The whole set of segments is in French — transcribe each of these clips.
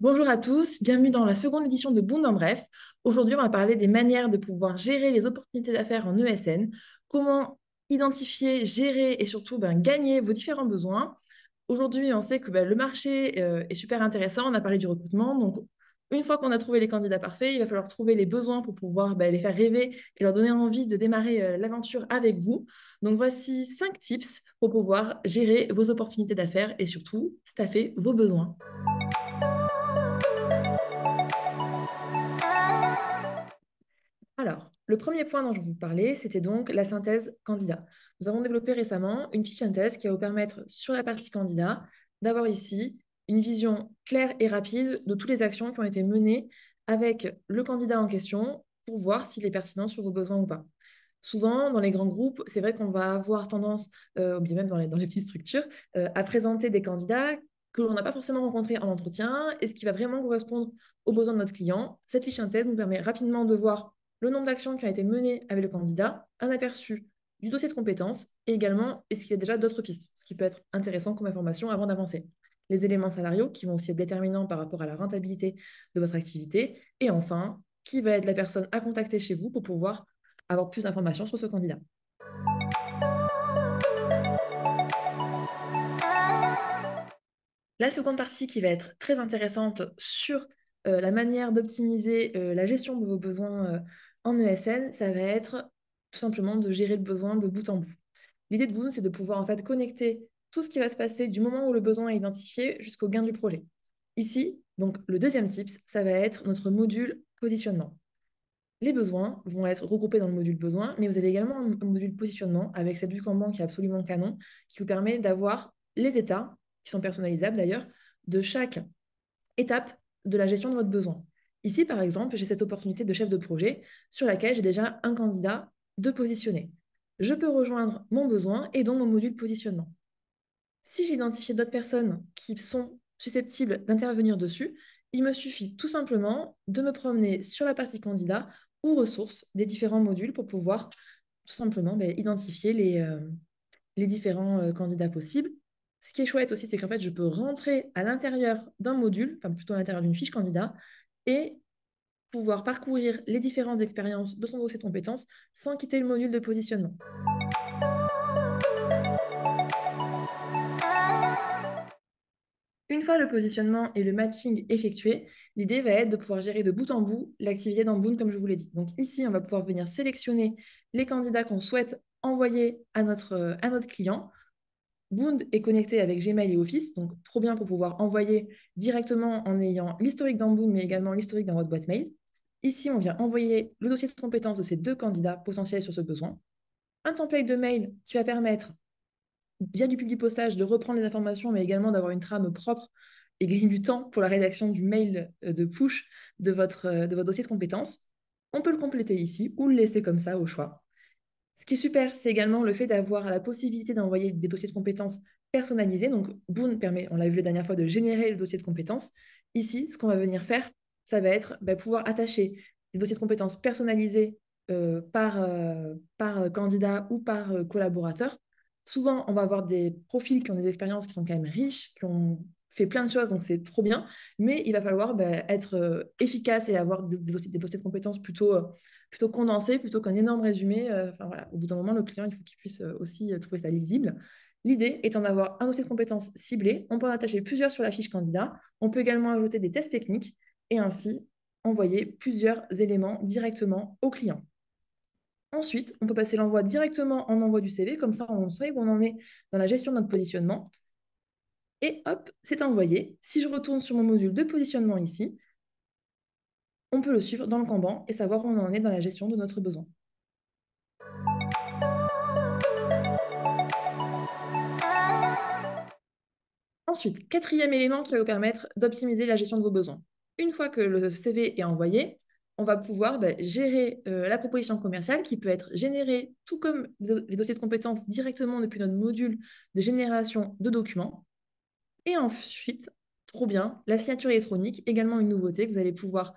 Bonjour à tous, bienvenue dans la seconde édition de Bound en Bref. Aujourd'hui, on va parler des manières de pouvoir gérer les opportunités d'affaires en ESN, comment identifier, gérer et surtout gagner vos différents besoins. Aujourd'hui, on sait que le marché est super intéressant, on a parlé du recrutement, donc une fois qu'on a trouvé les candidats parfaits, il va falloir trouver les besoins pour pouvoir les faire rêver et leur donner envie de démarrer l'aventure avec vous. Donc voici 5 tips pour pouvoir gérer vos opportunités d'affaires et surtout staffer vos besoins. Alors, le premier point dont je vous parlais, c'était donc la synthèse candidat. Nous avons développé récemment une fiche synthèse qui va vous permettre, sur la partie candidat, d'avoir ici une vision claire et rapide de toutes les actions qui ont été menées avec le candidat en question pour voir s'il est pertinent sur vos besoins ou pas. Souvent, dans les grands groupes, c'est vrai qu'on va avoir tendance, ou bien même dans les petites structures, à présenter des candidats que l'on n'a pas forcément rencontrés en entretien et ce qui va vraiment correspondre aux besoins de notre client. Cette fiche synthèse nous permet rapidement de voir le nombre d'actions qui ont été menées avec le candidat, un aperçu du dossier de compétences et également est-ce qu'il y a déjà d'autres pistes, ce qui peut être intéressant comme information avant d'avancer. Les éléments salariaux qui vont aussi être déterminants par rapport à la rentabilité de votre activité et enfin, qui va être la personne à contacter chez vous pour pouvoir avoir plus d'informations sur ce candidat. La seconde partie qui va être très intéressante sur la manière d'optimiser la gestion de vos besoins en ESN, ça va être tout simplement de gérer le besoin de bout en bout. L'idée de vous, c'est de pouvoir en fait connecter tout ce qui va se passer du moment où le besoin est identifié jusqu'au gain du projet. Ici, donc le deuxième tips, ça va être notre module positionnement. Les besoins vont être regroupés dans le module besoin, mais vous avez également un module positionnement avec cette vue Kanban qui est absolument canon, qui vous permet d'avoir les états, qui sont personnalisables d'ailleurs, de chaque étape de la gestion de votre besoin. Ici, par exemple, j'ai cette opportunité de chef de projet sur laquelle j'ai déjà un candidat de positionner. Je peux rejoindre mon besoin et donc mon module positionnement. Si j'ai identifié d'autres personnes qui sont susceptibles d'intervenir dessus, il me suffit tout simplement de me promener sur la partie candidat ou ressources des différents modules pour pouvoir tout simplement identifier les différents candidats possibles. Ce qui est chouette aussi, c'est qu'en fait, je peux rentrer à l'intérieur d'un module, enfin plutôt à l'intérieur d'une fiche candidat, et pouvoir parcourir les différentes expériences de son dossier de compétences sans quitter le module de positionnement. Une fois le positionnement et le matching effectués, l'idée va être de pouvoir gérer de bout en bout l'activité dans Boon, comme je vous l'ai dit. Donc ici, on va pouvoir venir sélectionner les candidats qu'on souhaite envoyer à notre client. Boond est connecté avec Gmail et Office, donc trop bien pour pouvoir envoyer directement en ayant l'historique dans Boond, mais également l'historique dans votre boîte mail. Ici, on vient envoyer le dossier de compétences de ces deux candidats potentiels sur ce besoin. Un template de mail qui va permettre via du publipostage de reprendre les informations, mais également d'avoir une trame propre et gagner du temps pour la rédaction du mail de push de votre dossier de compétences. On peut le compléter ici ou le laisser comme ça au choix. Ce qui est super, c'est également le fait d'avoir la possibilité d'envoyer des dossiers de compétences personnalisés. Donc, Boon permet, on l'a vu la dernière fois, de générer le dossier de compétences. Ici, ce qu'on va venir faire, ça va être pouvoir attacher des dossiers de compétences personnalisés par candidat ou par collaborateur. Souvent, on va avoir des profils qui ont des expériences qui sont quand même riches, qui ont fait plein de choses, donc c'est trop bien. Mais il va falloir être efficace et avoir des dossiers de compétences plutôt condensés, plutôt qu'un énorme résumé. Enfin voilà, au bout d'un moment, le client, il faut qu'il puisse aussi trouver ça lisible. L'idée étant d'avoir un dossier de compétences ciblé. On peut en attacher plusieurs sur la fiche candidat. On peut également ajouter des tests techniques et ainsi envoyer plusieurs éléments directement au client. Ensuite, on peut passer l'envoi directement en envoi du CV, comme ça on sait où on en est dans la gestion de notre positionnement. Et hop, c'est envoyé. Si je retourne sur mon module de positionnement ici, on peut le suivre dans le Kanban et savoir où on en est dans la gestion de notre besoin. Ensuite, quatrième élément qui va vous permettre d'optimiser la gestion de vos besoins. Une fois que le CV est envoyé, on va pouvoir gérer la proposition commerciale qui peut être générée, tout comme les dossiers de compétences, directement depuis notre module de génération de documents. Et ensuite, trop bien, la signature électronique, également une nouveauté, que vous allez pouvoir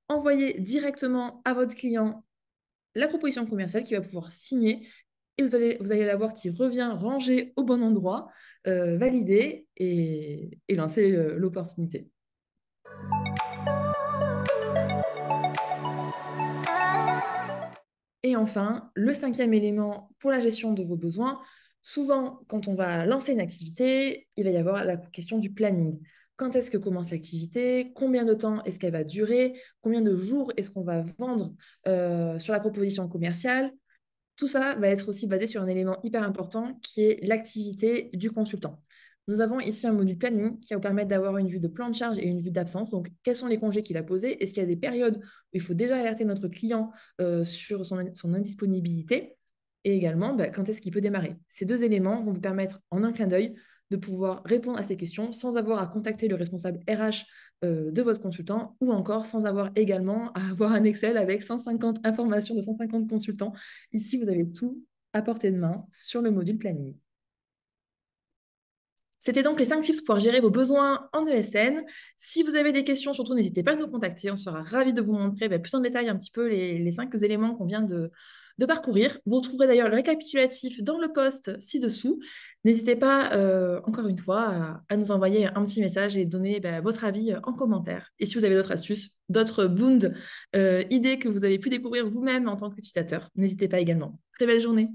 envoyer directement à votre client la proposition commerciale qui va pouvoir signer et vous allez la voir qui revient rangée au bon endroit, valider et lancer l'opportunité. Et enfin, le cinquième élément pour la gestion de vos besoins, souvent quand on va lancer une activité, il va y avoir la question du planning. Quand est-ce que commence l'activité? Combien de temps est-ce qu'elle va durer? Combien de jours est-ce qu'on va vendre sur la proposition commerciale? Tout ça va être aussi basé sur un élément hyper important qui est l'activité du consultant. Nous avons ici un module planning qui va vous permettre d'avoir une vue de plan de charge et une vue d'absence. Donc, quels sont les congés qu'il a posés? Est-ce qu'il y a des périodes où il faut déjà alerter notre client sur son indisponibilité? Et également, bah, quand est-ce qu'il peut démarrer? Ces deux éléments vont vous permettre, en un clin d'œil, de pouvoir répondre à ces questions sans avoir à contacter le responsable RH de votre consultant ou encore sans avoir également à avoir un Excel avec 150 informations de 150 consultants. Ici, vous avez tout à portée de main sur le module planning. C'était donc les 5 tips pour gérer vos besoins en ESN. Si vous avez des questions, surtout, n'hésitez pas à nous contacter. On sera ravis de vous montrer plus en détail un petit peu les 5 éléments qu'on vient de parcourir. Vous retrouverez d'ailleurs le récapitulatif dans le post ci-dessous. N'hésitez pas, encore une fois, à nous envoyer un petit message et donner votre avis en commentaire. Et si vous avez d'autres astuces, d'autres boons, idées que vous avez pu découvrir vous-même en tant qu'utilisateur, n'hésitez pas également. Très belle journée.